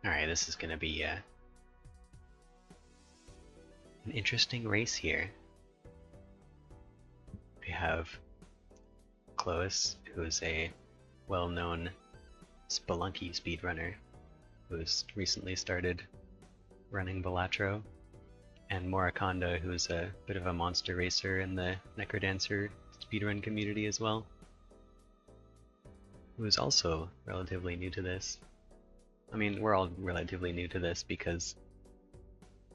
Alright, this is gonna be an interesting race here. We have Cloiss, who is a well-known Spelunky speedrunner who's recently started running Balatro, and Morraconda, who's a bit of a monster racer in the Necrodancer speedrun community as well, who's also relatively new to this. I mean, we're all relatively new to this because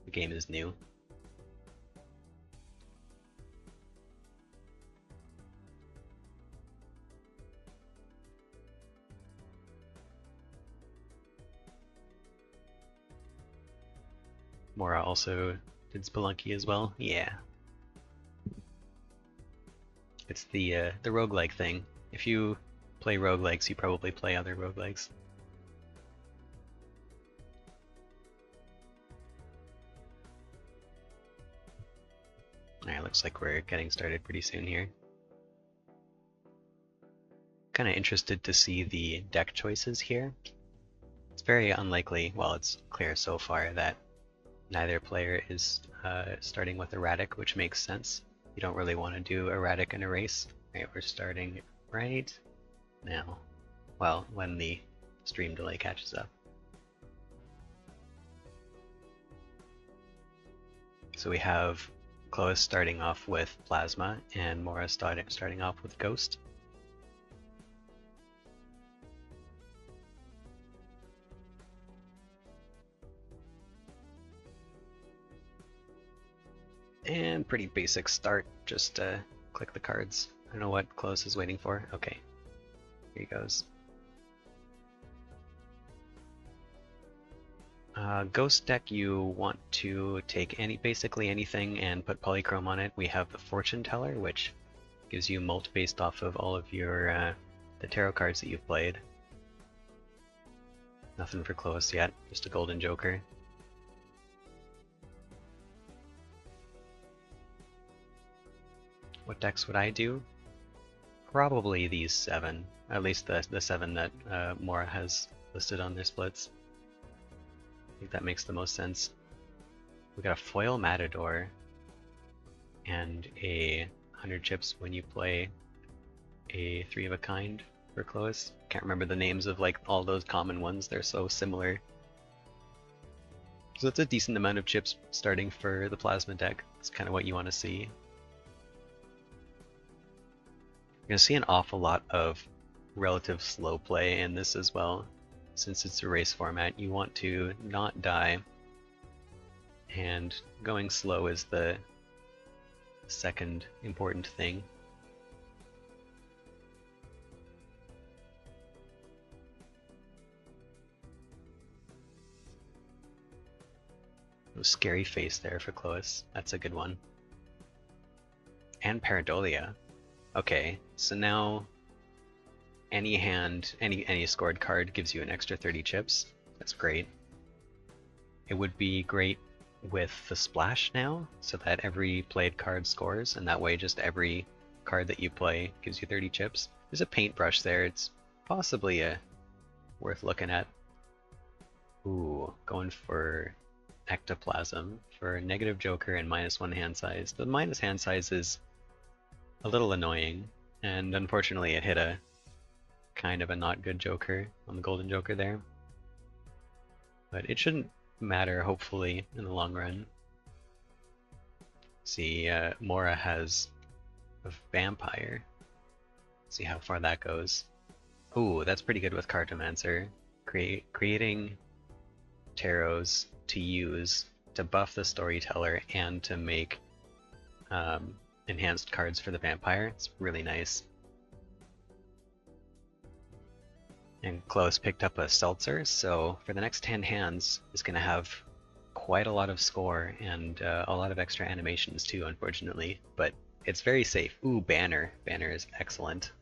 the game is new. Mora also did Spelunky as well. Yeah. It's the roguelike thing. If you play roguelikes, you probably play other roguelikes. Alright, looks like we're getting started pretty soon here. Kinda interested to see the deck choices here. It's very unlikely, well it's clear so far, that neither player is starting with erratic, which makes sense. You don't really want to do erratic in a race. Right, we're starting right now. Well, when the stream delay catches up. So we have Cloiss starting off with Plasma and Mora starting off with Ghost. And pretty basic start, just click the cards. I don't know what Cloiss is waiting for. Okay, here he goes. Ghost deck, you want to take basically anything and put polychrome on it. We have the Fortune Teller, which gives you mult based off of all of your the tarot cards that you've played. Nothing for Cloiss yet, just a golden joker. What decks would I do? Probably these 7, at least the 7 that Mora has listed on their splits. I think that makes the most sense. We got a foil Matador and a 100 chips when you play a 3 of a kind for Cloiss. Can't remember the names of like all those common ones, they're so similar. So it's a decent amount of chips starting for the Plasma deck. It's kind of what you want to see. You're going to see an awful lot of relative slow play in this as well. Since it's a race format, you want to not die, and going slow is the second important thing. Oh, scary face there for Cloiss. That's a good one. And Pareidolia. Okay, so now any hand, any scored card gives you an extra 30 chips. That's great. It would be great with the splash now, so that every played card scores, and that way just every card that you play gives you 30 chips. There's a paintbrush there, it's possibly worth looking at. Ooh, going for Ectoplasm for negative joker and -1 hand size. The minus hand size is a little annoying, and unfortunately it hit a kind of a not good joker on the golden joker there. But it shouldn't matter, hopefully, in the long run. See, Mora has a vampire. See how far that goes. Ooh, that's pretty good with Cartomancer. Creating tarots to use to buff the storyteller and to make enhanced cards for the vampire. It's really nice. And Cloiss picked up a Seltzer, so for the next 10 hands is going to have quite a lot of score and a lot of extra animations too, unfortunately. But it's very safe. Ooh, Banner. Banner is excellent.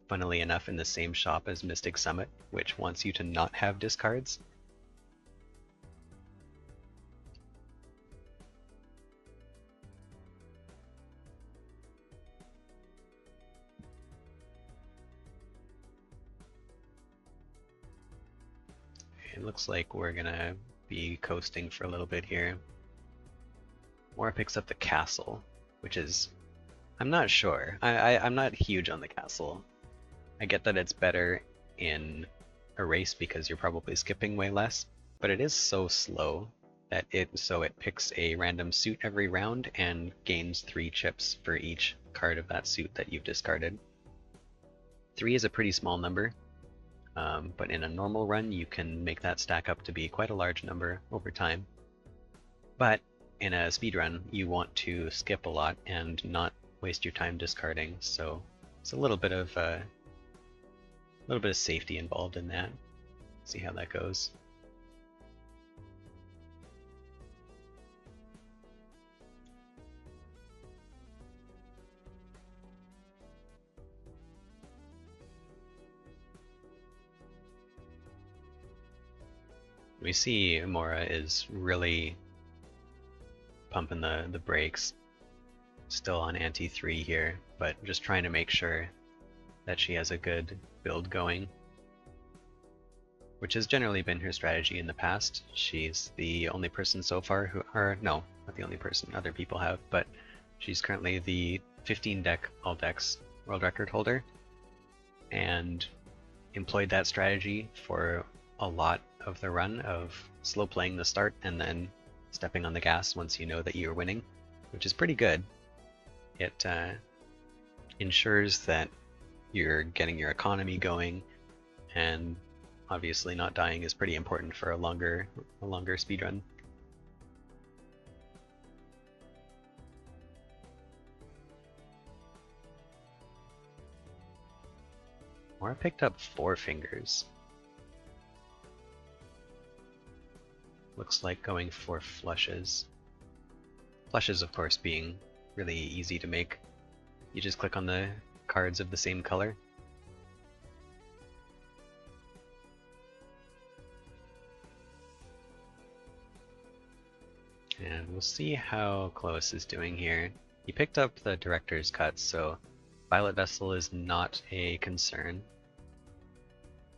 Funnily enough, in the same shop as Mystic Summit, which wants you to not have discards. it looks like we're gonna be coasting for a little bit here. Mora picks up the castle, which is... I'm not sure. I'm not huge on the castle. I get that it's better in a race because you're probably skipping way less, but it is so slow that it picks a random suit every round and gains 3 chips for each card of that suit that you've discarded. 3 is a pretty small number, but in a normal run you can make that stack up to be quite a large number over time. But in a speedrun you want to skip a lot and not waste your time discarding, so it's a little bit of safety involved in that. See how that goes. We see Mora is really pumping the brakes, still on anti-3 here, but just trying to make sure that she has a good build going, which has generally been her strategy in the past. She's the only person so far who, or no, not the only person, other people have, but she's currently the 15 deck all decks world record holder, and employed that strategy for a lot of the run of slow playing the start and then stepping on the gas once you know that you're winning, which is pretty good. It ensures that you're getting your economy going, and obviously not dying is pretty important for a longer speedrun. Mora picked up 4 fingers. Looks like going for flushes. Flushes, of course, being really easy to make. You just click on the cards of the same color. And we'll see how Cloiss is doing here. He picked up the director's cut, so Violet Vessel is not a concern.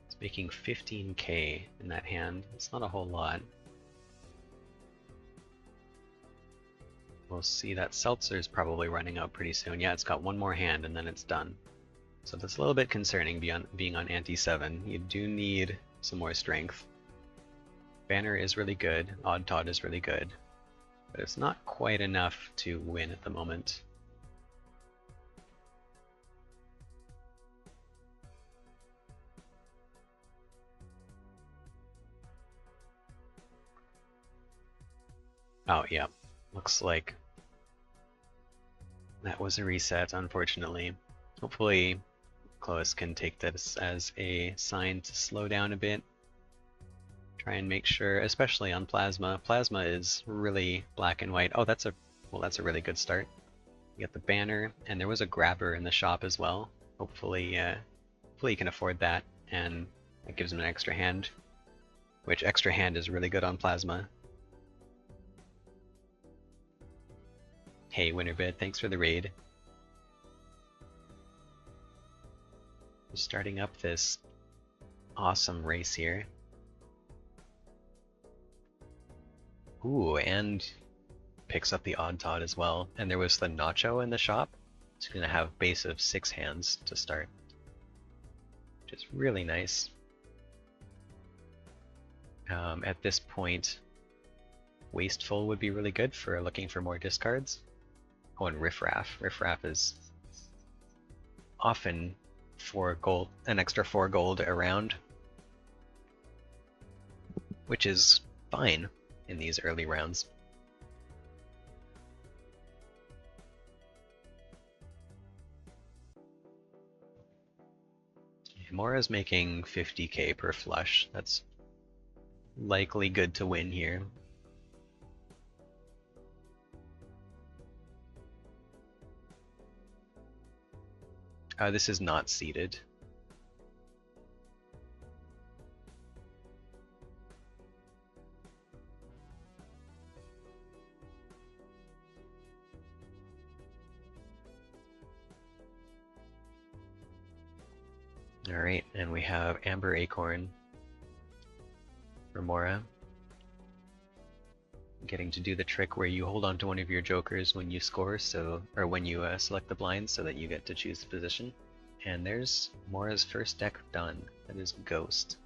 It's making 15k in that hand. It's not a whole lot. We'll see that Seltzer's probably running out pretty soon. Yeah, it's got 1 more hand and then it's done. So that's a little bit concerning being on anti-7. You do need some more strength. Banner is really good, Odd Todd is really good, but it's not quite enough to win at the moment. Oh yeah, looks like that was a reset, unfortunately. Hopefully Cloiss can take this as a sign to slow down a bit. Try and make sure, especially on Plasma. Plasma is really black and white. Oh, that's a really good start. You get the banner, and there was a grabber in the shop as well. Hopefully, hopefully you can afford that, and it gives him an extra hand, which extra hand is really good on Plasma. Hey Winterbed, thanks for the raid. We're starting up this awesome race here. Ooh, and picks up the Odd Todd as well. And there was the Nacho in the shop. It's going to have base of 6 hands to start, which is really nice. At this point, Wasteful would be really good for looking for more discards. Oh, and Riffraff. Riffraff is often 4 gold, an extra 4 gold around, which is fine in these early rounds. Mora's making 50k per flush. That's likely good to win here. This is not seeded. Alright, and we have Amber Acorn. for Mora. Getting to do the trick where you hold on to one of your jokers when you score, or when you select the blinds, so that you get to choose the position. And there's Mora's first deck done. That is Ghost.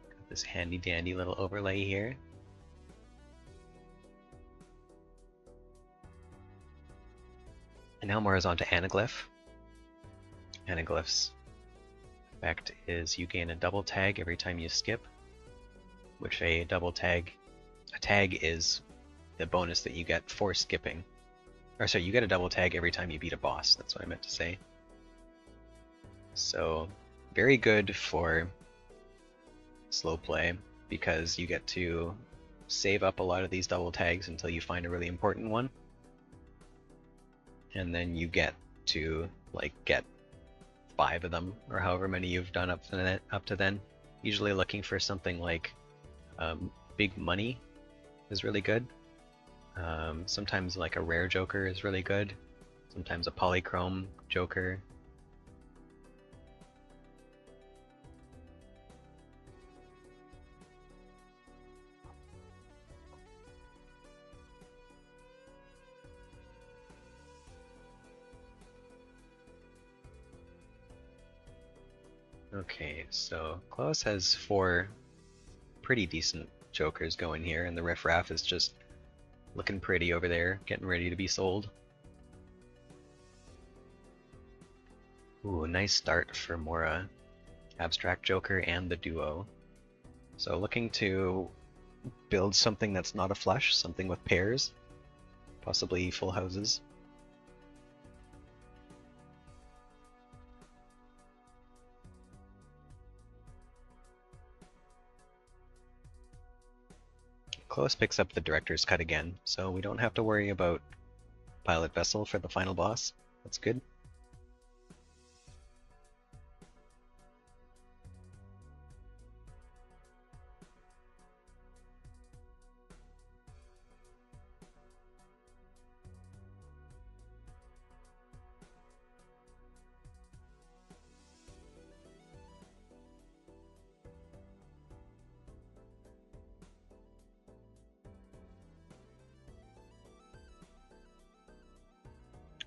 Got this handy dandy little overlay here. And now Mora's on to Anaglyph. Anaglyph's effect is you gain a double tag every time you skip, which a tag is the bonus that you get for skipping. Or sorry, you get a double tag every time you beat a boss, that's what I meant to say. So, very good for slow play, because you get to save up a lot of these double tags until you find a really important one. And then you get to, like, get 5 of them, or however many you've done up to then. Usually looking for something like big money is really good. Sometimes like a rare joker is really good. Sometimes a polychrome joker. Okay, so Cloiss has 4 pretty decent jokers going here, and the Riff Raff is just looking pretty over there, getting ready to be sold. Ooh, nice start for Mora. Abstract Joker and the duo. So looking to build something that's not a flush, something with pairs, possibly full houses. Cloiss picks up the Director's Cut again, so we don't have to worry about Pilot Vessel for the final boss. That's good.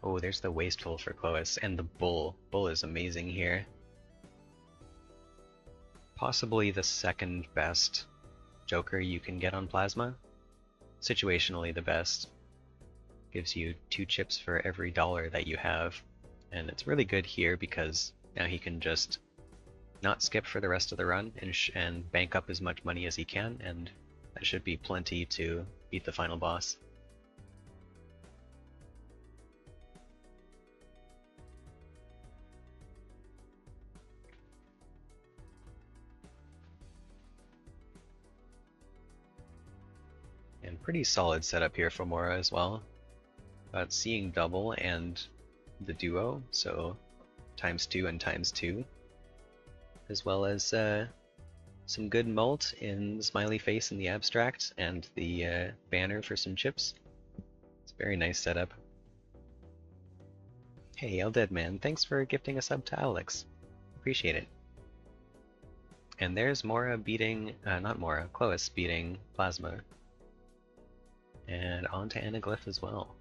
Oh, there's the Wasteful for Cloiss, and the Bull. Bull is amazing here. Possibly the second best Joker you can get on Plasma. Situationally the best. Gives you 2 chips for every dollar that you have. And it's really good here because now he can just not skip for the rest of the run and bank up as much money as he can, and that should be plenty to beat the final boss. And pretty solid setup here for Mora as well. Got Seeing Double and the duo, so ×2 and ×2. As well as some good mult in the smiley face in the abstract, and the banner for some chips. It's a very nice setup. Hey, Eldeadman, thanks for gifting a sub to Alex. Appreciate it. And there's Mora beating, not Mora, Cloiss beating Plasma. And on to Anaglyph as well.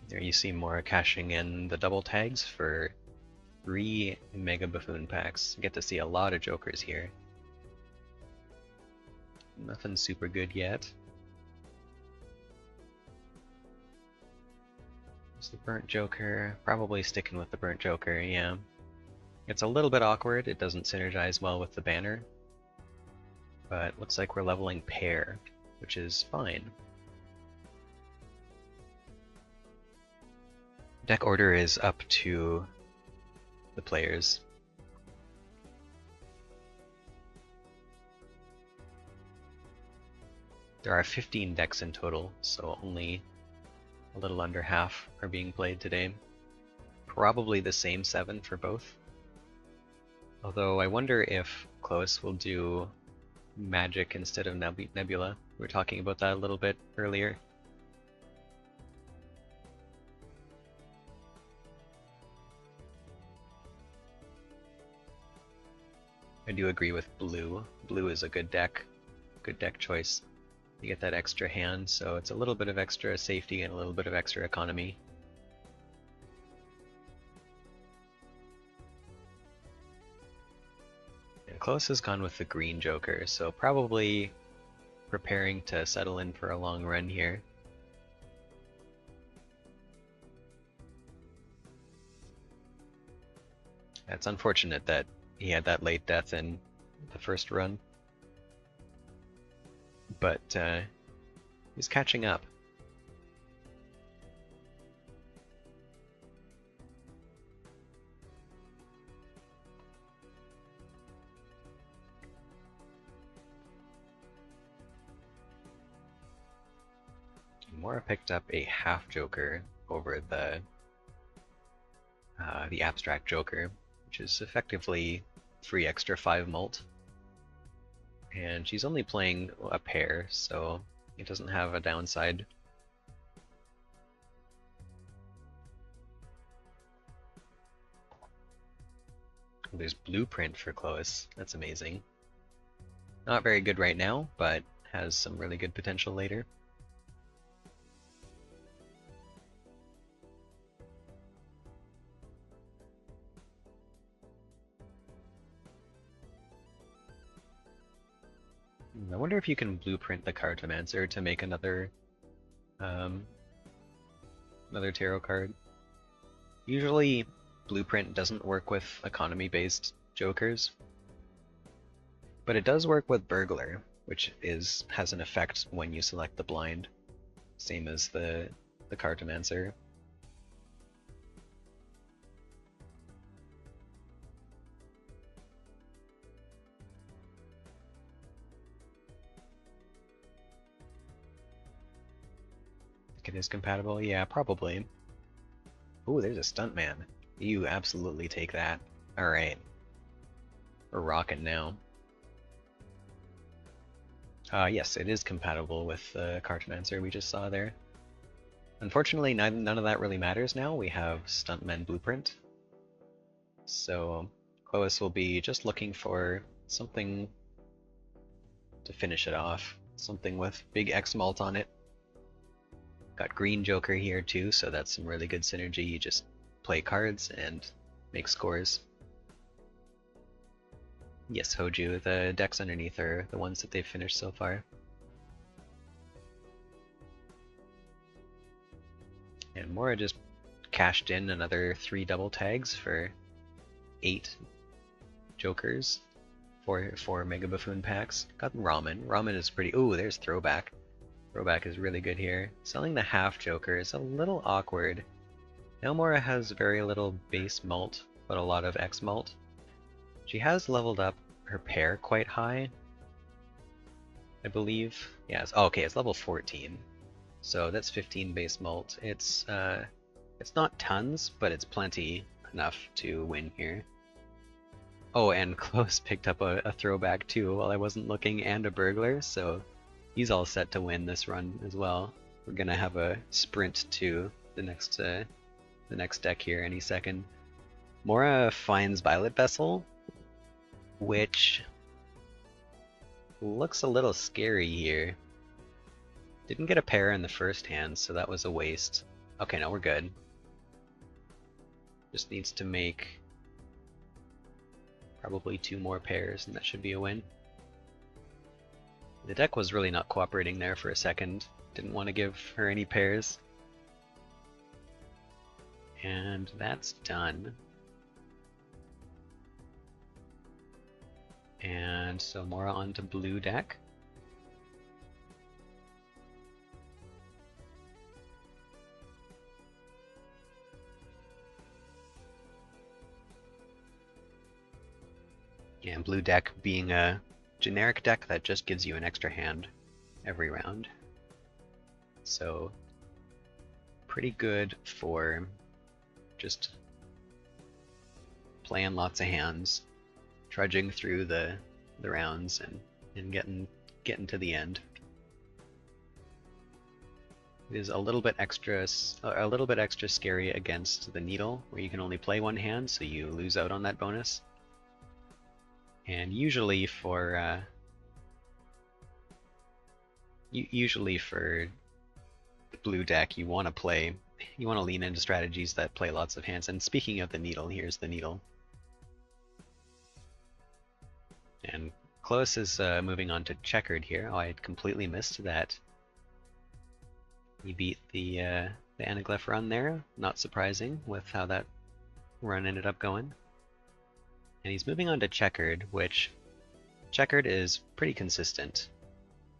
There you see Mora cashing in the double tags for 3 Mega Buffoon packs. You get to see a lot of jokers here. Nothing super good yet. There's the Burnt Joker. Probably sticking with the Burnt Joker, yeah. It's a little bit awkward. It doesn't synergize well with the banner. But looks like we're leveling pair, which is fine. Deck order is up to the players. There are 15 decks in total, so only a little under half are being played today. Probably the same 7 for both. Although I wonder if Cloiss will do magic instead of Nebula. We were talking about that a little bit earlier. I do agree with blue. Blue is a good deck choice. You get that extra hand, so it's a little bit of extra safety and a little bit of extra economy. And Cloiss has gone with the green Joker, so probably preparing to settle in for a long run here. It's unfortunate that he had that late death in the first run, but he's catching up. Mora picked up a half Joker over the abstract Joker, which is effectively 3 extra 5 mult. And she's only playing a pair, so it doesn't have a downside. There's Blueprint for Cloiss. That's amazing. Not very good right now, but has some really good potential later. I wonder if you can blueprint the Cartomancer to make another tarot card. Usually blueprint doesn't work with economy-based jokers, but it does work with burglar, which has an effect when you select the blind, same as the Cartomancer. It is compatible? Yeah, probably. Ooh, there's a stuntman. You absolutely take that. Alright. We're rocking now. Yes, it is compatible with the Cartomancer we just saw there. Unfortunately, none of that really matters now. We have Stuntman Blueprint. So Cloiss will be just looking for something to finish it off. Something with big X mult on it. Got green Joker here too, so that's some really good synergy. You just play cards and make scores. Yes, Hoju, the decks underneath are the ones that they've finished so far. And Mora just cashed in another 3 double tags for 8 Jokers for 4 Mega Buffoon packs. Got Ramen. Ramen is pretty... Ooh, there's Throwback. Throwback is really good here. Selling the half Joker is a little awkward. Now Mora has very little base mult, but a lot of X mult. She has leveled up her pair quite high, I believe. Yeah, okay, it's level 14. So that's 15 base mult. It's not tons, but it's plenty enough to win here. Oh, and Cloiss picked up a throwback too while I wasn't looking, and a burglar, so he's all set to win this run as well. We're gonna have a sprint to the next deck here any second. Mora finds Violet Vessel, which looks a little scary here. Didn't get a pair in the first hand, so that was a waste. Okay, no, we're good. Just needs to make probably 2 more pairs, and that should be a win. The deck was really not cooperating there for a second. Didn't want to give her any pairs. And that's done. And so Mora onto blue deck. And blue deck being a generic deck that just gives you an extra hand every round. So pretty good for just playing lots of hands. trudging through the rounds and getting to the end. It is a little bit extra scary against the needle, where you can only play one hand, so you lose out on that bonus. And usually for the blue deck, you want to lean into strategies that play lots of hands. And speaking of the needle, here's the needle. And Cloiss is moving on to checkered here. Oh, I had completely missed that. He beat the anaglyph run there. Not surprising with how that run ended up going. And he's moving on to checkered, which checkered is pretty consistent.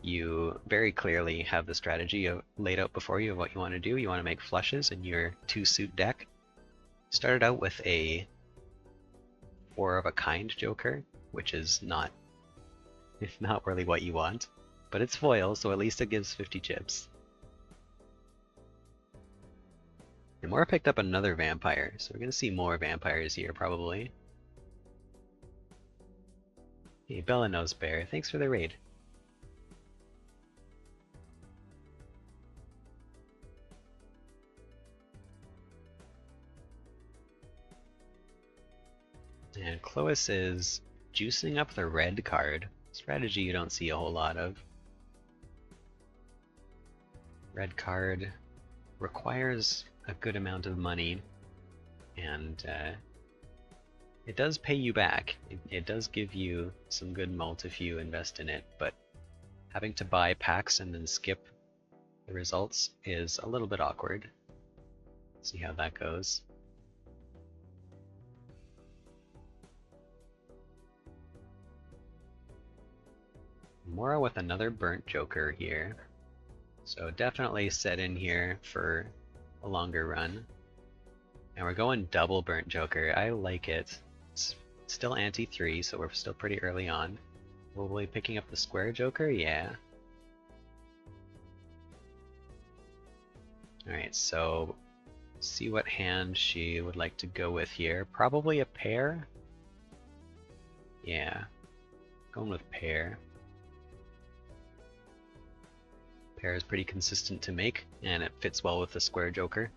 You very clearly have the strategy laid out before you of what you want to do. You want to make flushes in your 2-suit deck. Started out with a 4 of a kind joker, which is not really what you want, but it's foil, so at least it gives 50 chips. And Mora picked up another vampire, so we're going to see more vampires here probably. Hey, Bella Nose Bear, thanks for the raid. And Cloiss is juicing up the red card. Strategy you don't see a whole lot of. Red card requires a good amount of money, and it does pay you back. It does give you some good mult if you invest in it, but having to buy packs and then skip the results is a little bit awkward. See how that goes. Mora with another burnt joker here. So definitely set in here for a longer run. And we're going double burnt joker. I like it. It's still anti-3, so we're still pretty early on. Will we be picking up the square joker? Yeah. Alright, so see what hand she would like to go with here. Probably a pair? Yeah. Going with pair. Pair is pretty consistent to make, and it fits well with the square joker.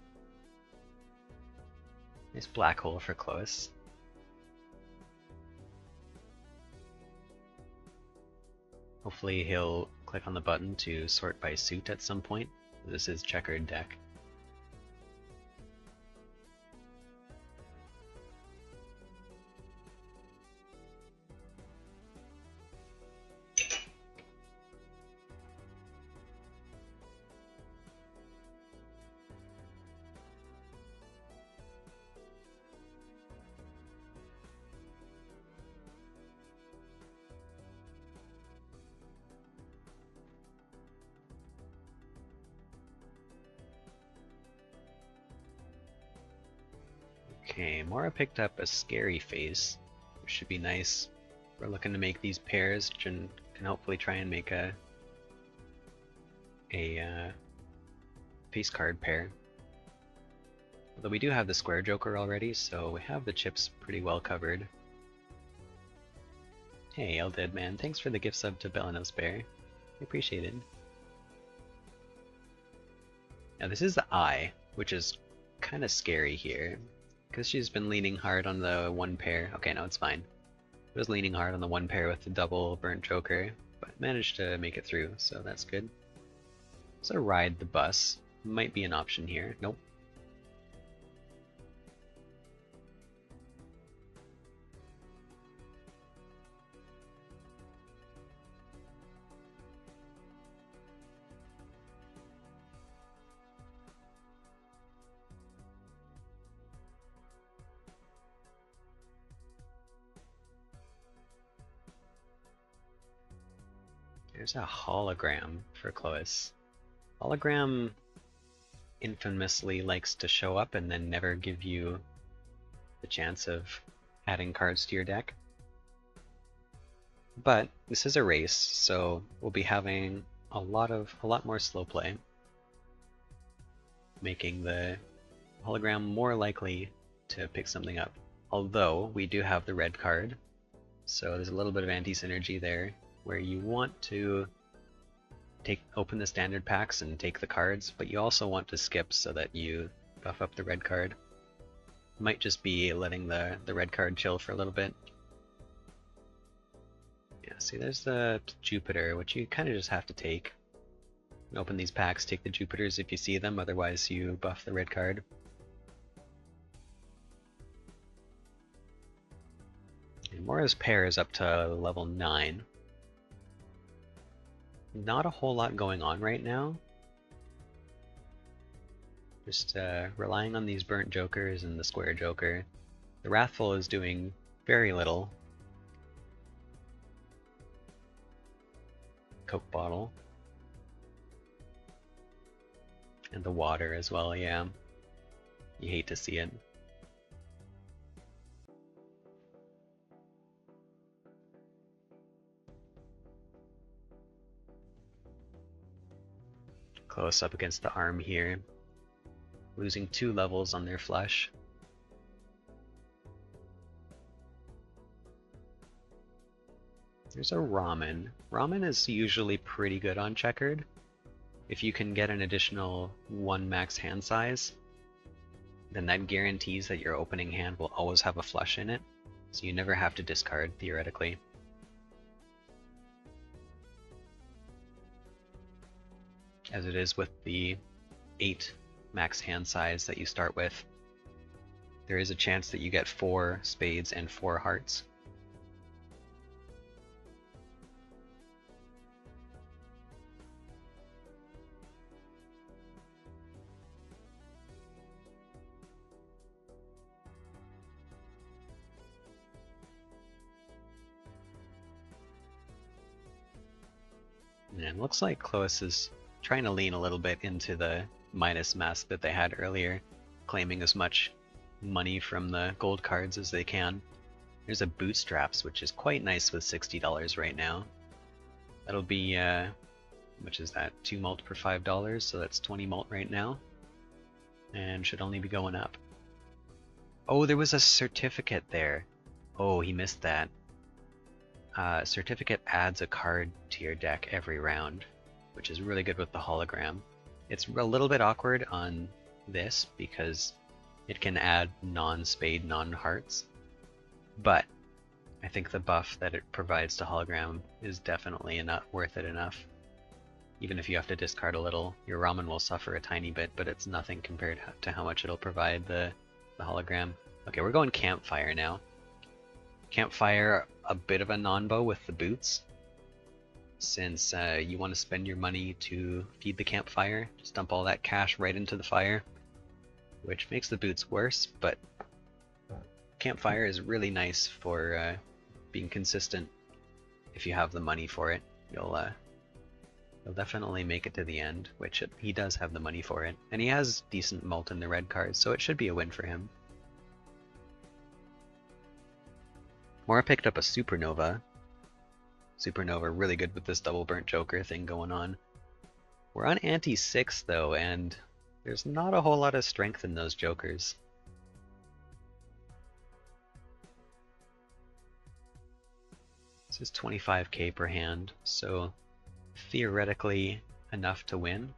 Nice black hole for Cloiss. Hopefully he'll click on the button to sort by suit at some point. This is checkered deck. Okay, Mora picked up a scary face, which should be nice. We're looking to make these pairs, can hopefully try and make a face card pair. Although we do have the square joker already, so we have the chips pretty well covered. Hey, Eldead Man, thanks for the gift sub to Bellanos Bear. Appreciate it. Now this is the eye, which is kind of scary here. Because she's been leaning hard on the one pair. Okay, no, it's fine. I was leaning hard on the one pair with the double burnt joker, but managed to make it through, so that's good. So ride the bus. Might be an option here. Nope. There's a hologram for Cloiss. Hologram infamously likes to show up and then never give you the chance of adding cards to your deck. But this is a race, so we'll be having a lot more slow play, making the hologram more likely to pick something up. Although we do have the red card, So there's a little bit of anti-synergy there, where you want to open the standard packs and take the cards, but you also want to skip so that you buff up the red card. Might just be letting the red card chill for a little bit. Yeah, see there's the Jupiter, which you kind of just have to take. Open these packs, take the Jupiters if you see them, otherwise you buff the red card. And Mora's pair is up to level 9. Not a whole lot going on right now. Just relying on these burnt jokers and the square joker. The Wrathful is doing very little. Coke bottle. And the water as well, yeah. You hate to see it. Close up against the arm here. Losing 2 levels on their flush. There's a Ramen. Ramen is usually pretty good on checkered. If you can get an additional 1 max hand size, then that guarantees that your opening hand will always have a flush in it, so you never have to discard, theoretically. As it is with the 8 max hand size that you start with, there is a chance that you get 4 spades and 4 hearts. And it looks like Cloiss is trying to lean a little bit into the minus mask that they had earlier, claiming as much money from the gold cards as they can. There's a Bootstraps, which is quite nice with $60 right now. That'll be, which is that, 2 mult per $5, so that's 20 mult right now. And should only be going up. Oh, there was a certificate there. Oh, he missed that. Certificate adds a card to your deck every round, which is really good with the hologram. It's a little bit awkward on this because it can add non-spade, non-hearts, but I think the buff that it provides to hologram is definitely worth it enough. Even if you have to discard a little, your Ramen will suffer a tiny bit, but it's nothing compared to how much it'll provide the hologram. Okay, we're going Campfire now. Campfire, a bit of a non-bow with the boots, since you want to spend your money to feed the campfire, just dump all that cash right into the fire, which makes the boots worse, but Campfire is really nice for being consistent. If you have the money for it, you'll definitely make it to the end, which he does have the money for it, and he has decent mult in the red cards, so it should be a win for him. Mora picked up a Supernova. Supernova really good with this double burnt joker thing going on. We're on anti-6 though, and there's not a whole lot of strength in those jokers. This is 25k per hand, so theoretically enough to win.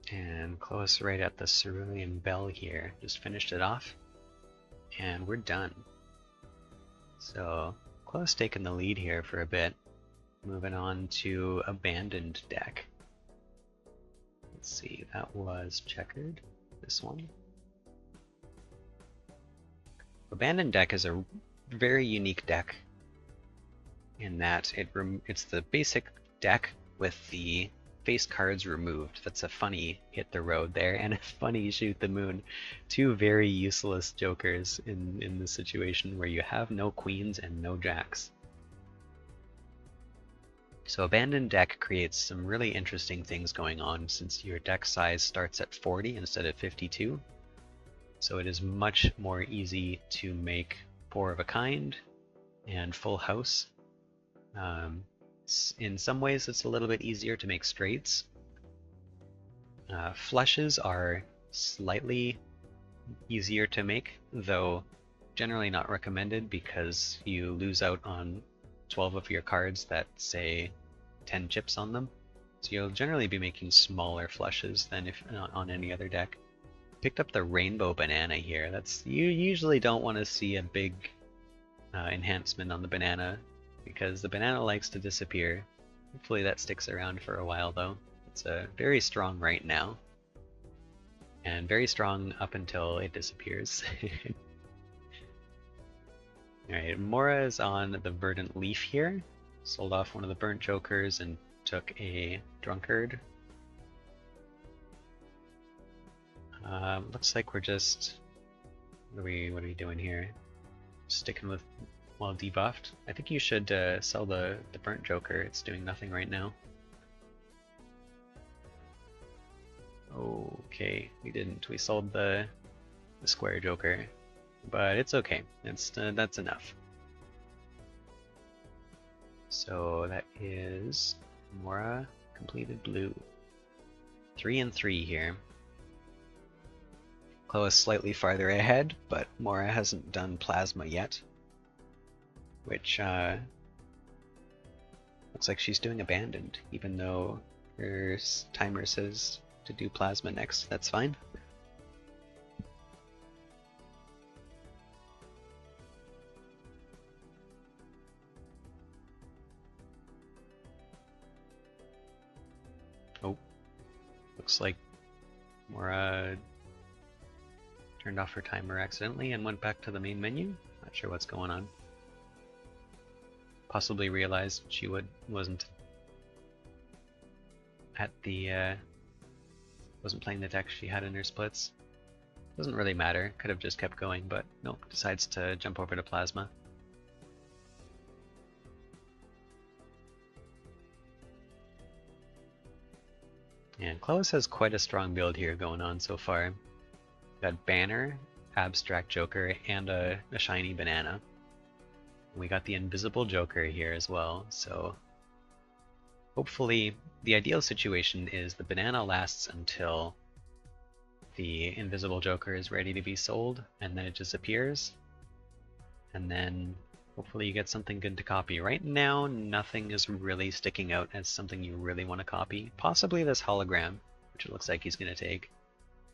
And Cloiss right at the Cerulean Bell here. Just finished it off. And we're done. So Cloiss taking the lead here for a bit. Moving on to Abandoned deck. Let's see, that was checkered. This one. Abandoned deck is a very unique deck in that it's the basic deck with the face cards removed. That's a funny hit the road there, and a funny shoot the moon. Two very useless jokers in this situation where you have no queens and no jacks. So abandoned deck creates some really interesting things going on since your deck size starts at 40 instead of 52. So it is much more easy to make four of a kind and full house. In some ways it's a little bit easier to make straights. Flushes are slightly easier to make, though generally not recommended because you lose out on 12 of your cards that say 10 chips on them. So you'll generally be making smaller flushes than if on any other deck. Picked up the rainbow banana here. You usually don't want to see a big enhancement on the banana because the banana likes to disappear. Hopefully that sticks around for a while though. It's very strong right now. And very strong up until it disappears. Alright, Mora is on the Verdant Leaf here. Sold off one of the Burnt Jokers and took a Drunkard. Looks like we're just... What are we doing here? Sticking with... Well, debuffed. I think you should sell the Burnt Joker. It's doing nothing right now. Okay, we didn't. We sold the Square Joker. But it's okay. That's enough. So that is Mora completed blue. 3 and 3 here. Cloiss slightly farther ahead, but Mora hasn't done plasma yet. Which looks like she's doing abandoned, even though her timer says to do plasma next. That's fine. Oh, looks like Mora turned off her timer accidentally and went back to the main menu. Not sure what's going on. Possibly realized she wasn't at the wasn't playing the deck she had in her splits. Doesn't really matter. Could have just kept going, but nope. Decides to jump over to plasma. And Cloiss has quite a strong build here going on so far. Got Banner, Abstract Joker, and a shiny banana. We got the Invisible Joker here as well, so hopefully the ideal situation is the banana lasts until the Invisible Joker is ready to be sold, and then it disappears, and then hopefully you get something good to copy. Right now, nothing is really sticking out as something you really want to copy. Possibly this hologram, which it looks like he's going to take.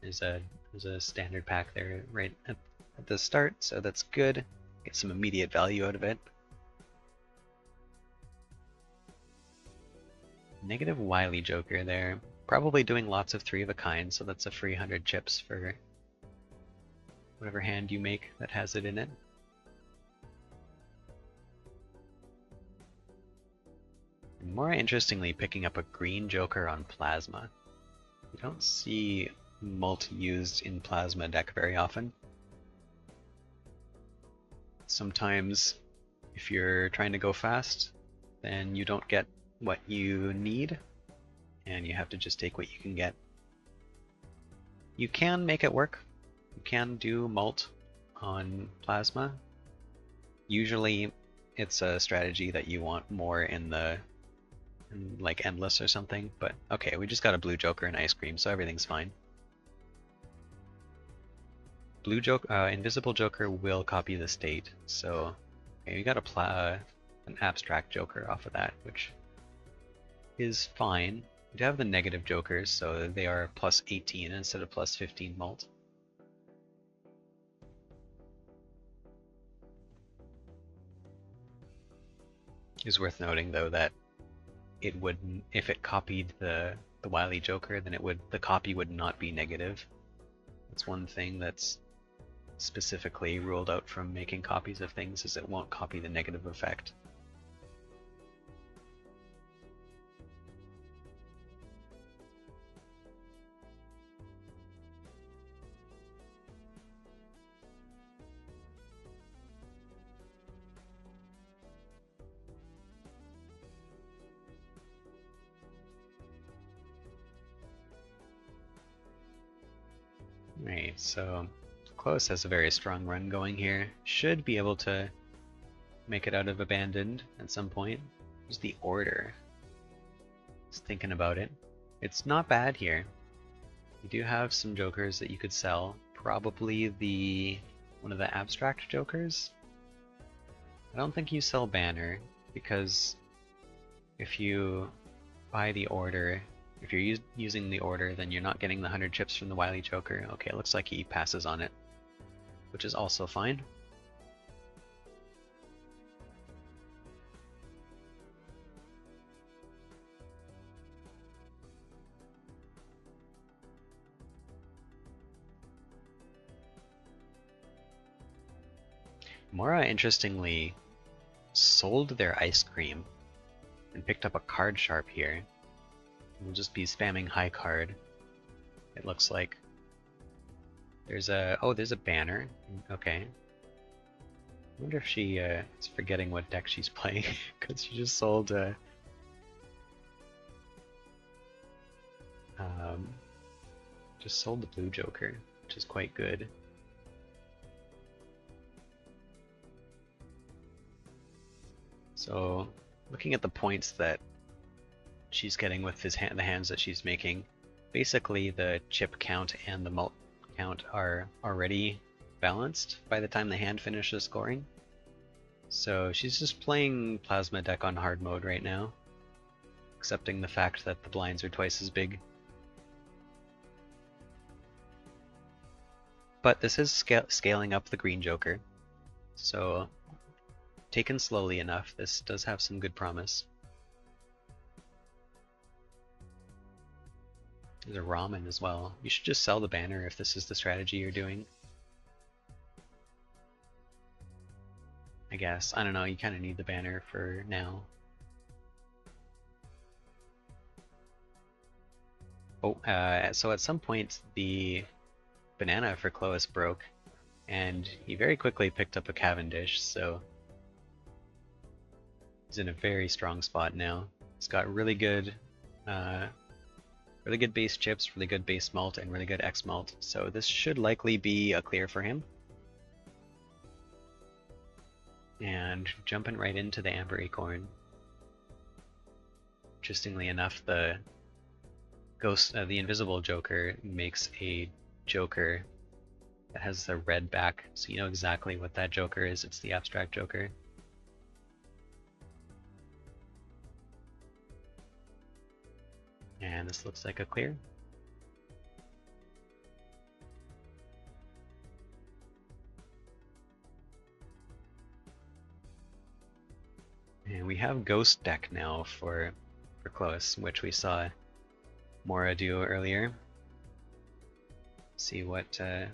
There's a standard pack there right at the start, so that's good. Get some immediate value out of it. Negative Wily Joker there. Probably doing lots of 3 of a kind, so that's a free 100 chips for whatever hand you make that has it in it. And more interestingly, picking up a green Joker on Plasma. You don't see Mult used in Plasma deck very often. Sometimes, if you're trying to go fast, then you don't get what you need, and you have to just take what you can get. You can make it work. You can do Mult on Plasma. Usually, it's a strategy that you want more in like Endless or something, but okay, we just got a blue Joker and Ice Cream, so everything's fine. Blue Joker, Invisible Joker will copy the state, so okay, we got an Abstract Joker off of that, which is fine. We do have the negative Jokers, so they are plus 18 instead of plus 15 Mult. It's worth noting though that it wouldn't, if it copied the Wily Joker, then the copy would not be negative. That's one thing that's specifically ruled out from making copies of things, is it won't copy the negative effect. Right, so Cloiss has a very strong run going here. Should be able to make it out of Abandoned at some point. Here's the Order. Just thinking about it. It's not bad here. You do have some jokers that you could sell. Probably one of the abstract jokers. I don't think you sell Banner, because if you buy the Order, if you're using the Order, then you're not getting the 100 chips from the Wily Joker. Okay, it looks like he passes on it, which is also fine. Mora, interestingly, sold their ice cream and picked up a card sharp here. We'll just be spamming high card, it looks like. There's a banner. Okay. I wonder if she is forgetting what deck she's playing, because she just sold the blue Joker, which is quite good. So, looking at the points that she's getting with the hands that she's making, basically the chip count and the mult count are already balanced by the time the hand finishes scoring. So she's just playing Plasma deck on hard mode right now, accepting the fact that the blinds are twice as big. But this is scaling up the green Joker, so taken slowly enough, this does have some good promise. There's a ramen as well. You should just sell the banner if this is the strategy you're doing. I guess. I don't know, you kind of need the banner for now. Oh, so at some point the banana for Cloiss broke, and he very quickly picked up a Cavendish, so he's in a very strong spot now. He's got really good base chips, really good base malt, and really good X malt, so this should likely be a clear for him. And jumping right into the Amber Acorn. Interestingly enough, the Invisible Joker makes a Joker that has the red back, so you know exactly what that Joker is. It's the Abstract Joker. And this looks like a clear. And we have Ghost deck now for Cloiss, which we saw Mora do earlier. See what the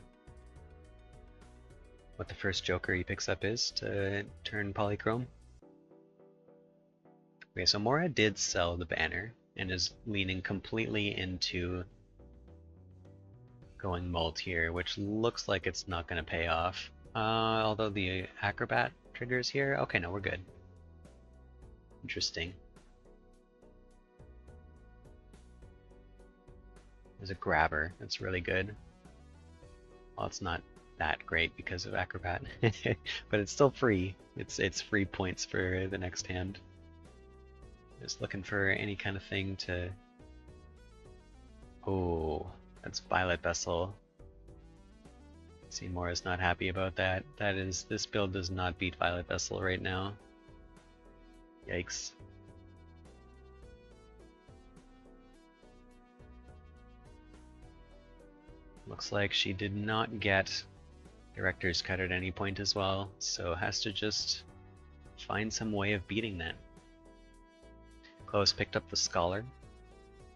first Joker he picks up is to turn Polychrome. Okay, so Mora did sell the banner and is leaning completely into going mult here, which looks like it's not going to pay off. Although the Acrobat triggers here. Okay, no, we're good. Interesting. There's a grabber. That's really good. Well, it's not that great because of Acrobat, but it's still free. It's free points for the next hand. Just looking for any kind of thing to... Oh, that's Violet Vessel. Seymour is not happy about that. This build does not beat Violet Vessel right now. Yikes. Looks like she did not get Director's Cut at any point as well, so has to just find some way of beating that. Cloiss picked up the Scholar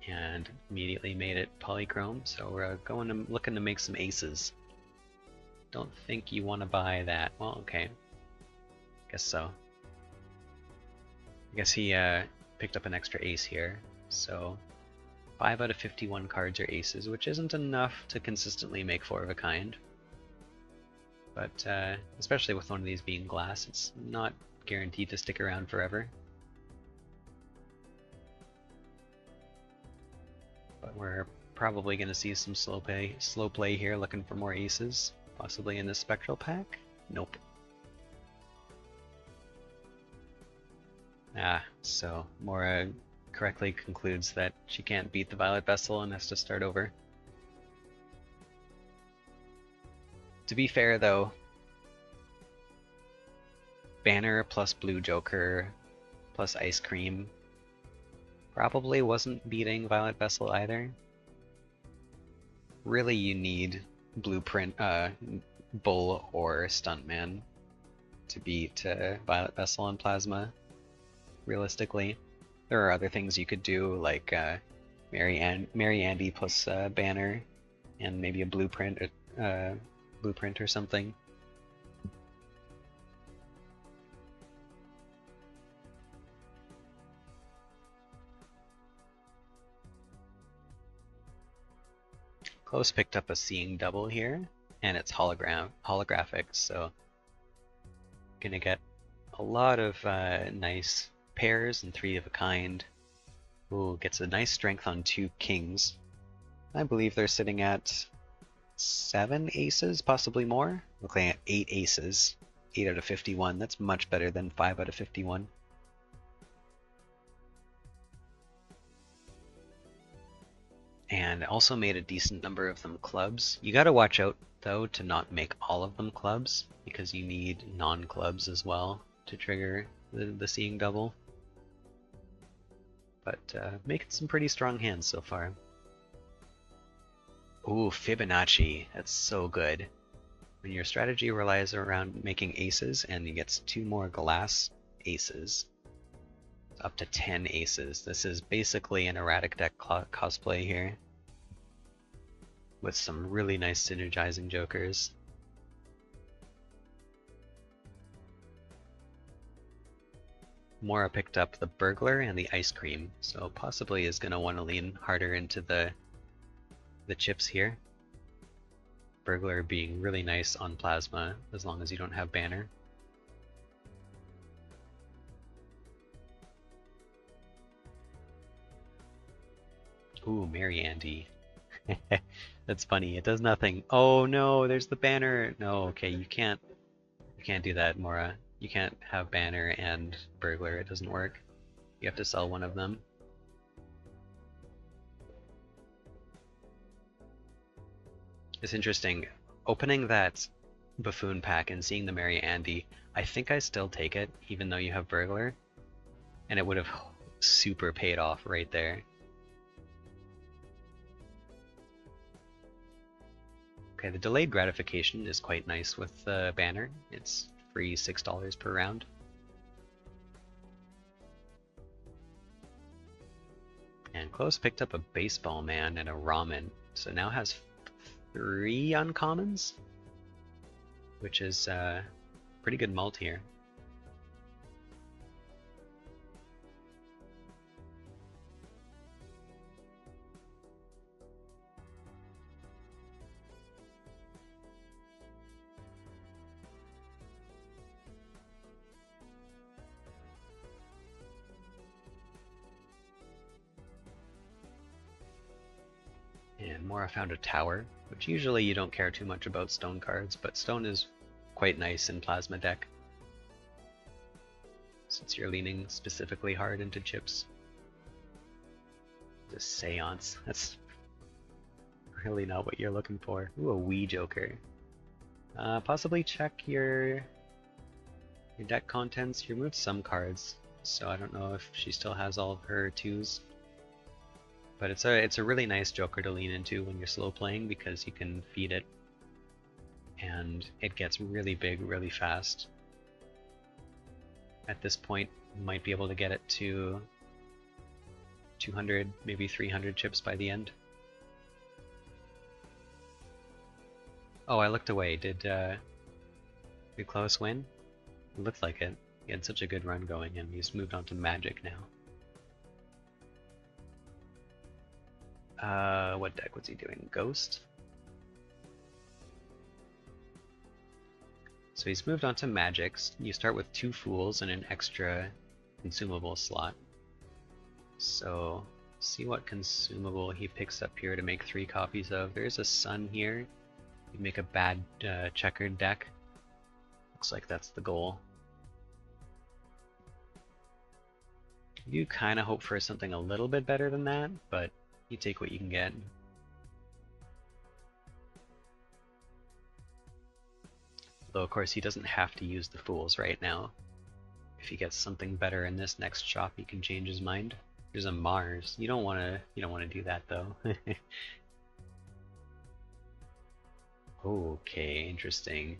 and immediately made it Polychrome, so we're looking to make some aces. Don't think you want to buy that. Well, okay. Guess so. I guess he picked up an extra ace here, so 5 out of 51 cards are aces, which isn't enough to consistently make 4 of a kind. But especially with one of these being glass, it's not guaranteed to stick around forever. But we're Probably going to see some slow play here, looking for more aces, possibly in this spectral pack. Nope. So Mora correctly concludes that she can't beat the Violet Vessel and has to start over. To be fair though, Banner plus Blue Joker plus Ice Cream probably wasn't beating Violet Vessel either. Really you need Blueprint, Bull or Stuntman to beat Violet Vessel and Plasma. Realistically, there are other things you could do, like Mary Andy plus Banner, and maybe a Blueprint or something. Cloiss picked up a Seeing Double here, and it's holographic, so gonna get a lot of nice pairs and 3 of a kind. Ooh, gets a nice strength on 2 kings. I believe they're sitting at 7 aces, possibly more. Looking at 8 aces. 8 out of 51. That's much better than 5 out of 51. And also made a decent number of them clubs. You gotta watch out, though, to not make all of them clubs, because you need non-clubs as well to trigger the Seeing Double. But making some pretty strong hands so far. Ooh, Fibonacci. That's so good. When your strategy relies around making aces and he gets 2 more glass aces, up to 10 aces. This is basically an erratic deck cosplay here, with some really nice synergizing jokers. Mora picked up the Burglar and the Ice Cream, so possibly is going to want to lean harder into the chips here. Burglar being really nice on Plasma, as long as you don't have Banner. Ooh, Mary Andy. That's funny. It does nothing. Oh no, there's the Banner. No, okay, you can't do that, Mora. You can't have Banner and Burglar. It doesn't work. You have to sell one of them. It's interesting. Opening that Buffoon pack and seeing the Mary Andy, I think I still take it, even though you have Burglar. And it would have super paid off right there. Okay, the delayed gratification is quite nice with the Banner. It's free $6 per round. And Cloiss picked up a Baseball Man and a Ramen, so now has 3 uncommons, which is pretty good mult here. And Mora found a Tower, which usually you don't care too much about stone cards, but stone is quite nice in Plasma deck, since you're leaning specifically hard into chips. The Seance, that's really not what you're looking for. Ooh, a Wii Joker. Possibly check your deck contents. You removed some cards, so I don't know if she still has all of her 2s. But it's a really nice Joker to lean into when you're slow playing, because you can feed it and it gets really big really fast. At this point, you might be able to get it to 200, maybe 300 chips by the end. Oh, I looked away. Did Cloiss win? It looked like it. He had such a good run going, and he's moved on to Magic now. What deck was he doing? Ghost? So he's moved on to Magics. You start with 2 Fools and an extra consumable slot. So See what consumable he picks up here to make 3 copies of. There's a sun here. You make a bad checkered deck. Looks like that's the goal. You kind of hope for something a little bit better than that, but you take what you can get. Though of course he doesn't have to use the fools right now. If he gets something better in this next shop, he can change his mind. There's a Mars. You don't want to do that though. Okay, interesting.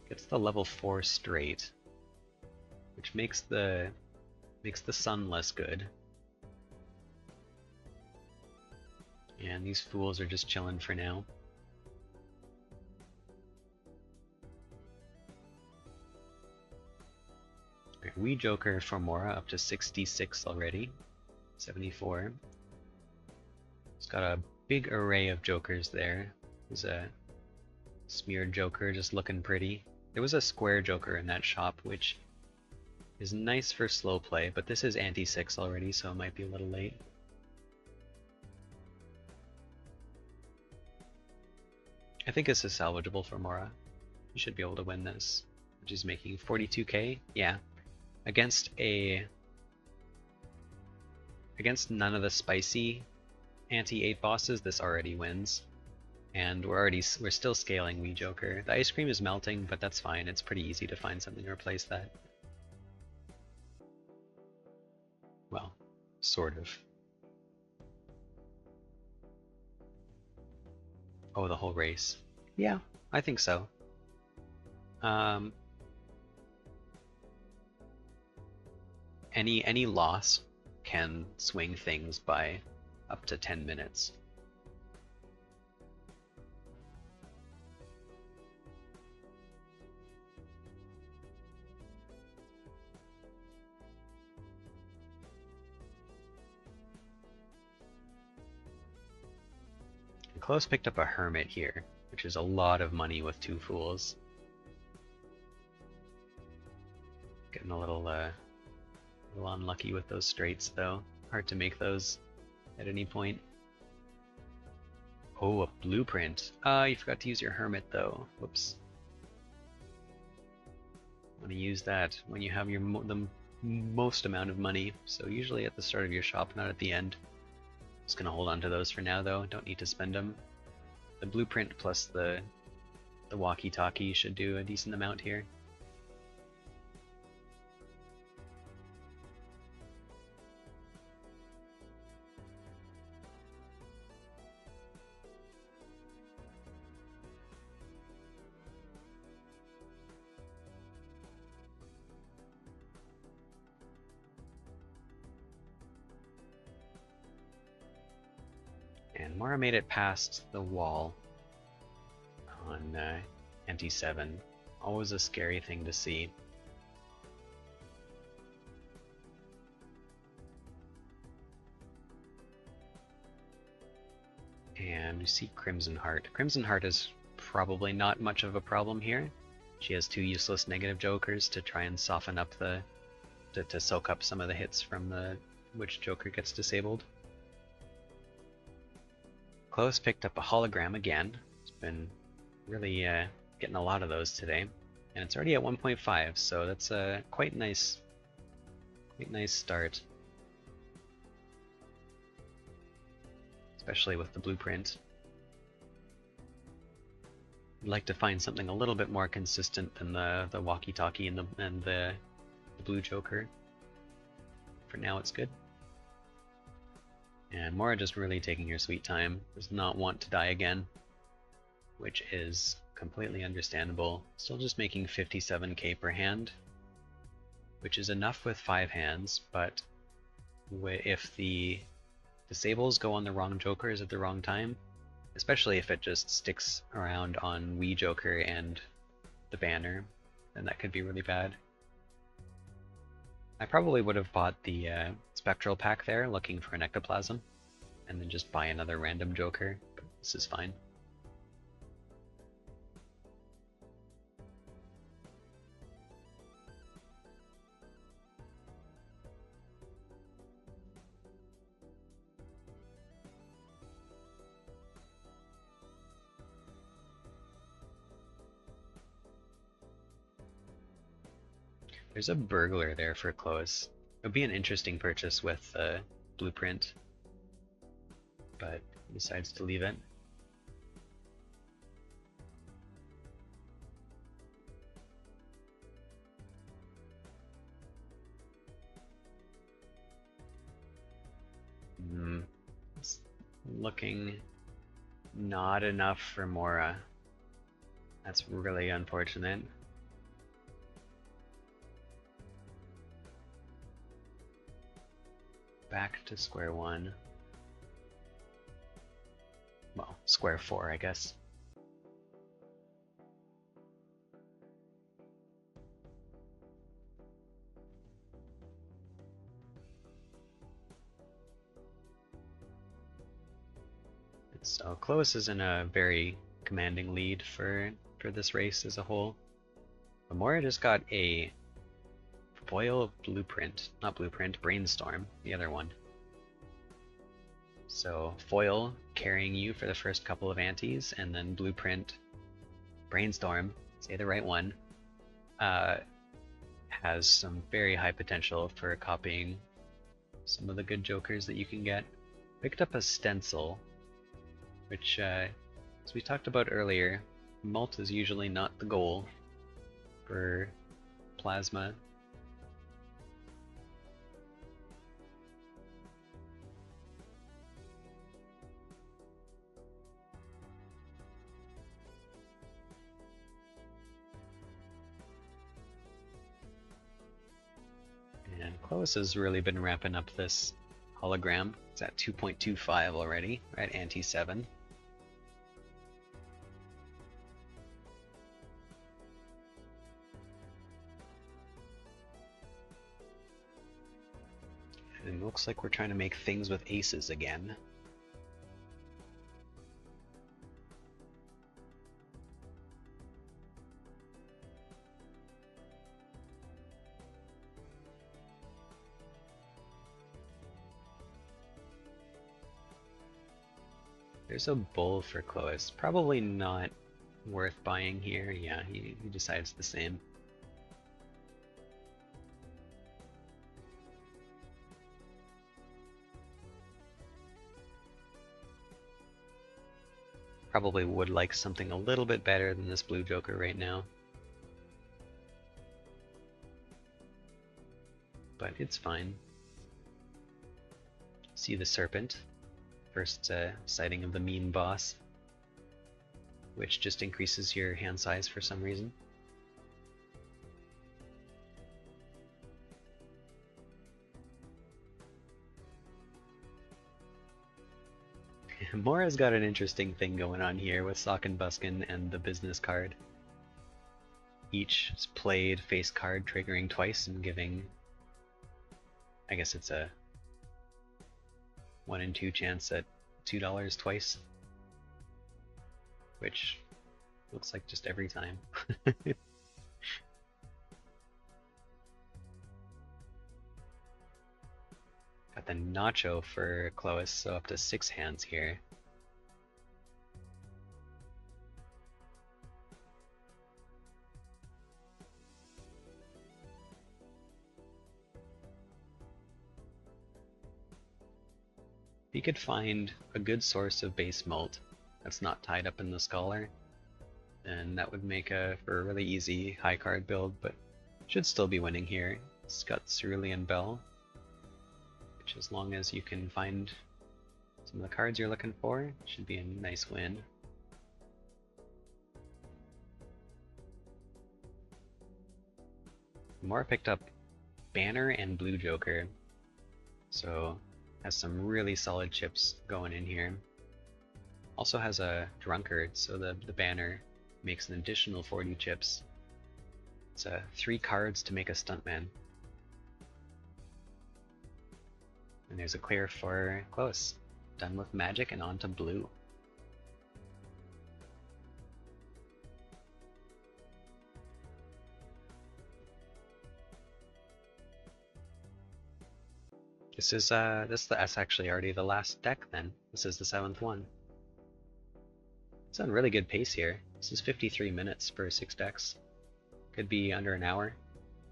Gets the level 4 straight, which makes the sun less good. And these fools are just chilling for now. Wee Joker for Mora up to 66 already. 74. It's got a big array of jokers there. There's a smeared joker just looking pretty. There was a square joker in that shop, which is nice for slow play, but this is anti-6 already, so it might be a little late. I think this is salvageable for Mora. You should be able to win this, which is making 42k. Yeah. Against none of the spicy anti-8 bosses, this already wins. And we're still scaling Wee Joker. The ice cream is melting, but that's fine. It's pretty easy to find something to replace that. Well, sort of. Oh, the whole race. Yeah, I think so. Any loss can swing things by up to 10 minutes. And Cloiss picked up a hermit here, which is a lot of money with 2 fools. Getting a little unlucky with those straights though. Hard to make those at any point. Oh, a blueprint. You forgot to use your hermit though. Whoops. Want to use that when you have the most amount of money. So usually at the start of your shop, not at the end. Just gonna hold on to those for now though. Don't need to spend them. The blueprint plus the walkie-talkie should do a decent amount here. And Mora made it past the wall on empty 7. Always a scary thing to see. And we see Crimson Heart. Crimson Heart is probably not much of a problem here. She has 2 useless negative jokers to try and soften up to soak up some of the hits from which joker gets disabled. Cloiss picked up a hologram again. It's been really getting a lot of those today, and it's already at 1.5, so that's a quite nice start, especially with the blueprint. I'd like to find something a little bit more consistent than the walkie-talkie and the blue joker. For now, it's good. And Mora just really taking her sweet time, does not want to die again, which is completely understandable. Still just making 57k per hand, which is enough with 5 hands, but if the disables go on the wrong jokers at the wrong time, especially if it just sticks around on Wee Joker and the banner, then that could be really bad. I probably would have bought the Spectral pack there, looking for an Ectoplasm, and then just buy another random Joker, but this is fine. There's a burglar there for Cloiss. It would be an interesting purchase with blueprint, but he decides to leave it. It's looking not enough for Mora. That's really unfortunate. Back to square one. Well, square four, I guess. So Cloiss is in a very commanding lead for this race as a whole. But Mora just got a foil blueprint, not blueprint, brainstorm, the other one. So foil carrying you for the first couple of antes, and then blueprint, brainstorm, say the right one, has some very high potential for copying some of the good jokers that you can get. Picked up a stencil, which, as we talked about earlier, mult is usually not the goal for plasma. And Cloiss has really been ramping up this hologram. It's at 2.25 already, we're at ante 7. And it looks like we're trying to make things with aces again. There's a bull for Cloiss. Probably not worth buying here. Yeah, he decides the same. Probably would like something a little bit better than this blue joker right now. But it's fine. See the serpent. First sighting of the mean boss, which just increases your hand size for some reason. Mora's got an interesting thing going on here with Sock and Buskin and the business card. Each is played face card, triggering twice and giving, I guess it's a 1 in 2 chance at $2 twice, which looks like just every time. Got the nacho for Cloiss, so up to 6 hands here. If you could find a good source of base mult that's not tied up in the scholar, then that would make for a really easy high card build, but should still be winning here. It's got Cerulean Bell, which as long as you can find some of the cards you're looking for, should be a nice win. Mora picked up Banner and Blue Joker, so has some really solid chips going in here. Also has a Drunkard, so the Banner makes an additional 40 chips. It's 3 cards to make a Stuntman. And there's a clear for Cloiss. Done with magic and on to blue. That's actually already the last deck then. This is the 7th one. It's on really good pace here. This is 53 minutes for 6 decks. Could be under an hour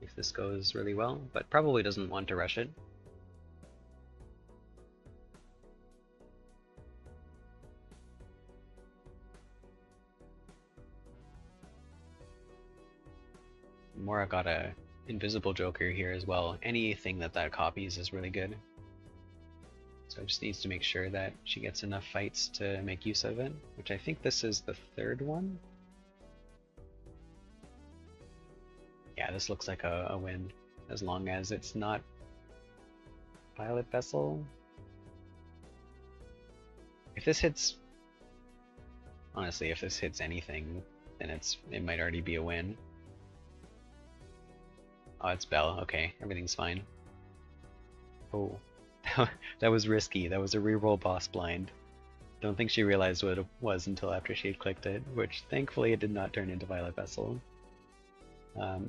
if this goes really well, but probably doesn't want to rush it. Mora got a invisible joker here as well. Anything that copies is really good. So it just needs to make sure that she gets enough fights to make use of it, which I think this is the third one. Yeah, this looks like a win, as long as it's not Violet Vessel. If this hits, honestly, if this hits anything, then it might already be a win. Oh, it's Belle. Okay, everything's fine. Oh, that was risky. That was a reroll boss blind. Don't think she realized what it was until after she had clicked it, which thankfully it did not turn into Violet Vessel.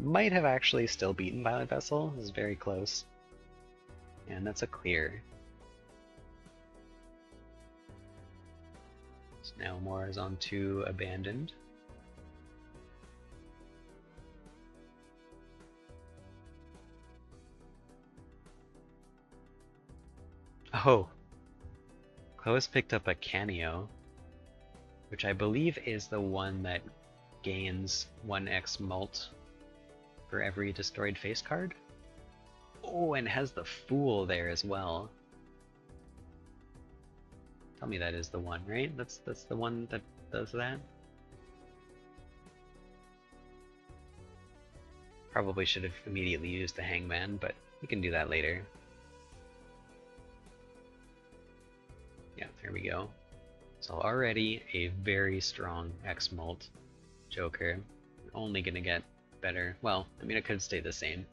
Might have actually still beaten Violet Vessel. It was very close. And that's a clear. So now Mora is on 2 abandoned. Oh, Cloiss picked up a Cameo, which I believe is the one that gains 1x mult for every destroyed face card. Oh, and has the Fool there as well. Tell me that is the one, right? That's the one that does that? Probably should have immediately used the Hangman, but we can do that later. Yeah, there we go. So already a very strong X-Mult Joker. Only gonna get better. Well, I mean it could stay the same.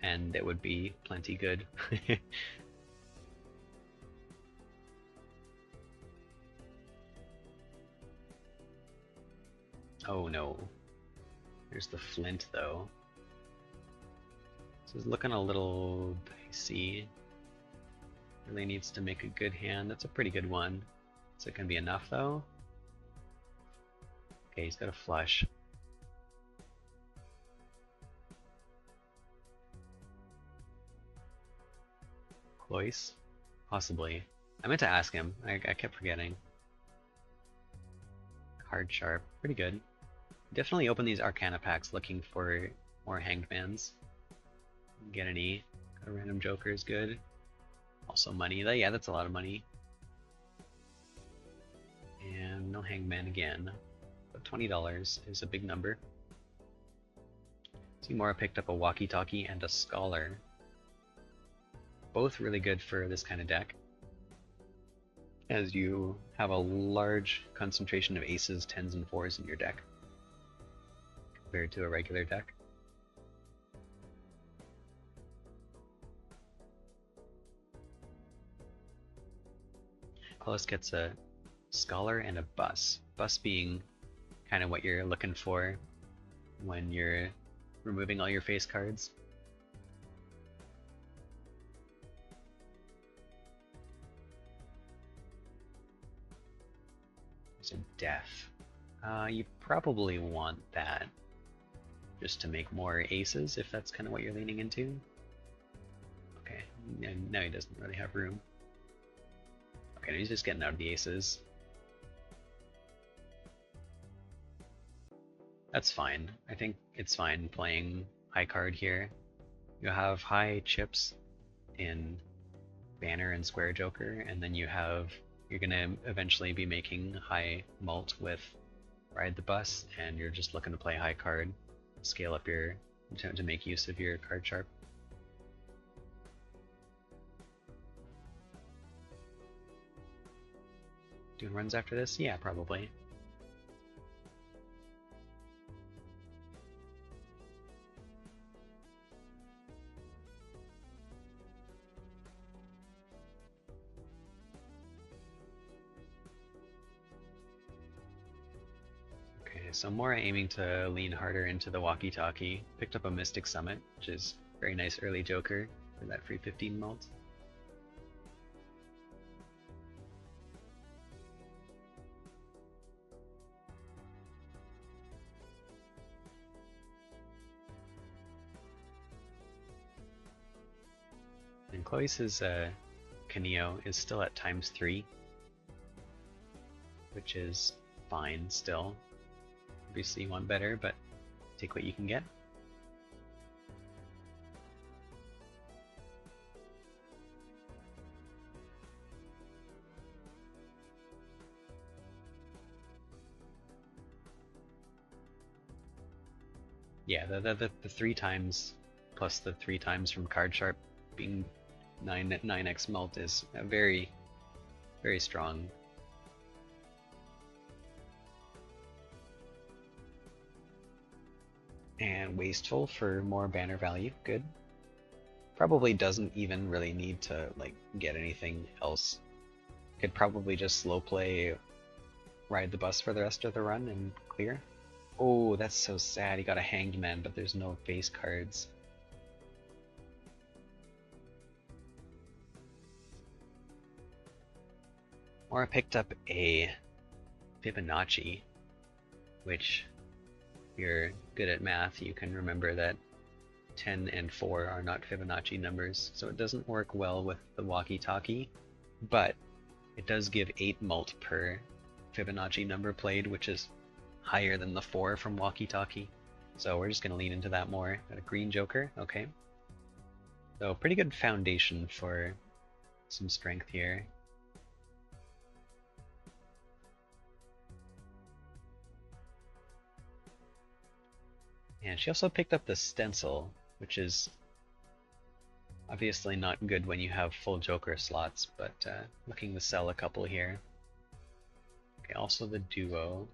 And it would be plenty good. Oh no. There's the Flint though. This is looking a little dicey. Really needs to make a good hand. That's a pretty good one. Is it gonna be enough though? Okay, he's got a flush. Cloiss? Possibly. I meant to ask him. I kept forgetting. Card Sharp. Pretty good. Definitely open these Arcana packs looking for more Hanged Mans. Get an E. A random Joker is good. Also money. Yeah, that's a lot of money. And no Hangman again. But $20 is a big number. Mora picked up a walkie-talkie and a scholar. Both really good for this kind of deck, as you have a large concentration of aces, 10s, and 4s in your deck compared to a regular deck. Cloiss gets a scholar and a bus. Bus being kind of what you're looking for when you're removing all your face cards. There's a death. You probably want that just to make more aces if that's kind of what you're leaning into. Okay, and now he doesn't really have room. Okay, he's just getting out of the aces. That's fine. I think it's fine playing high card here. You have high chips in Banner and Square Joker, and then you're gonna eventually be making high mult with Ride the Bus, and you're just looking to play high card, scale up to make use of your card sharp. Doing runs after this? Yeah, probably. So Mora aiming to lean harder into the walkie-talkie. Picked up a Mystic Summit, which is very nice early Joker for that free 15 mult. And Cloiss's Caneo is still at ×3, which is fine still. Obviously you want better, but take what you can get. Yeah, the 3 times plus the 3 times from Card Sharp being 9x mult is a very, very strong. And Wasteful for more banner value, good. Probably doesn't even really need to like get anything else. Could probably just slow play, ride the bus for the rest of the run and clear. Oh, that's so sad. He got a Hanged Man, but there's no face cards. Or I picked up a Fibonacci, which, if you're good at math, you can remember that 10 and 4 are not Fibonacci numbers, so it doesn't work well with the walkie-talkie, but it does give 8 mult per Fibonacci number played, which is higher than the 4 from walkie-talkie. So we're just going to lean into that more. Got a green joker, okay. So pretty good foundation for some strength here. And she also picked up the stencil, which is obviously not good when you have full joker slots, but looking to sell a couple here. Okay, also the duo.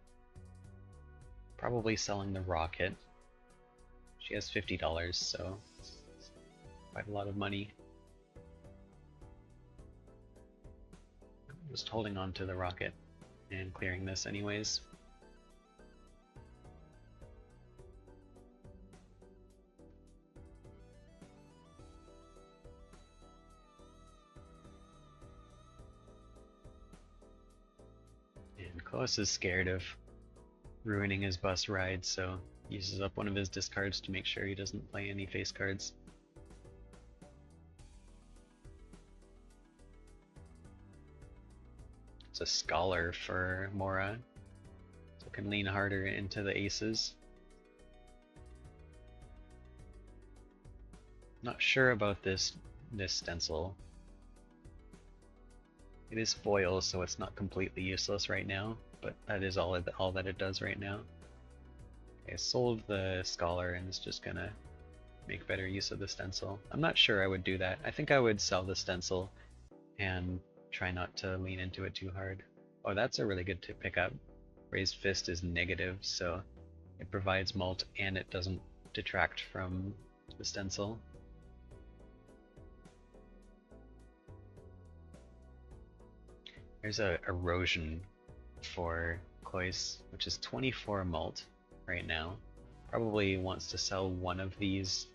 Probably selling the rocket. She has $50, so quite a lot of money. Just holding on to the rocket and clearing this anyways. And Cloiss is scared of ruining his bus ride, so uses up one of his discards to make sure he doesn't play any face cards. It's a Scholar for Mora, so can lean harder into the aces. Not sure about this stencil. It is foil, so it's not completely useless right now, but that is all that it does right now. Okay, I sold the Scholar and it's just gonna make better use of the stencil. I'm not sure I would do that. I think I would sell the stencil and try not to lean into it too hard. Oh, that's a really good to pick up. Raised Fist is negative, so it provides mult and it doesn't detract from the stencil. There's a Erosion for Cloiss, which is 24 mult right now. Probably wants to sell one of these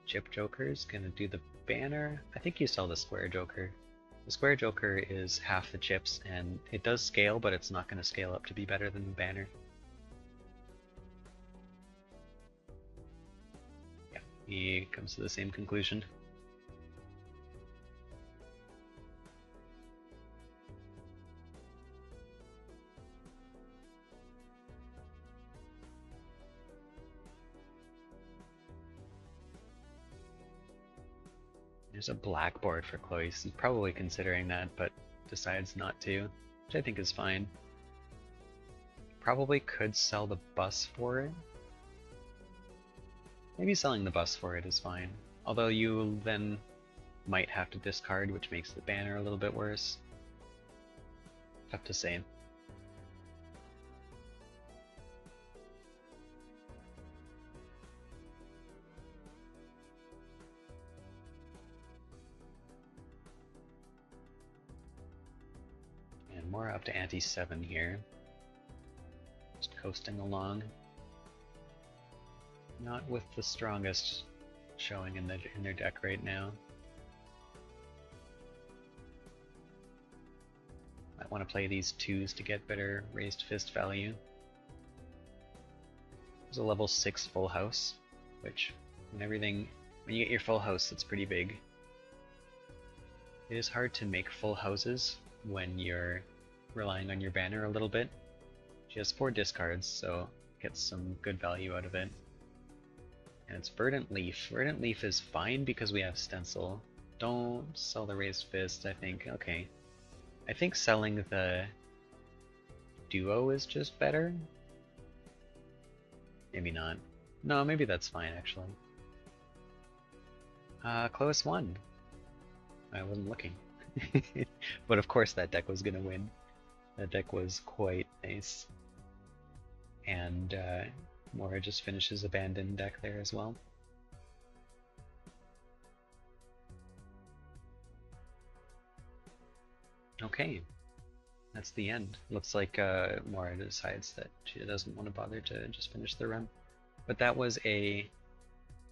chip jokers. Gonna do the banner. I think you sell the square joker. The square joker is half the chips and it does scale, but it's not going to scale up to be better than the banner. Yeah, he comes to the same conclusion. There's a blackboard for Cloiss. He's probably considering that, but decides not to, which I think is fine. Probably could sell the bus for it. Maybe selling the bus for it is fine. Although you then might have to discard, which makes the banner a little bit worse. Tough to say. And more up to ante 7 here. Just coasting along. Not with the strongest showing in their deck right now. Might want to play these 2s to get better raised fist value. There's a level 6 full house, which when you get your full house, it's pretty big. It is hard to make full houses when you're relying on your banner a little bit. She has 4 discards, so gets some good value out of it. And it's Verdant Leaf. Verdant Leaf is fine because we have Stencil. Don't sell the Raised Fist, I think. Okay. I think selling the Duo is just better. Maybe not. No, maybe that's fine, actually. Cloiss won. I wasn't looking. But of course that deck was gonna win. That deck was quite nice. And Mora just finishes Abandoned deck there as well. Okay, that's the end. Looks like Mora decides that she doesn't want to bother to just finish the run. But that was a...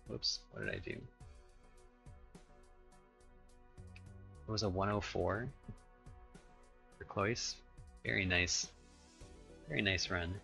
Whoops, what did I do? It was a 104 for Cloiss. Very nice. Very nice run.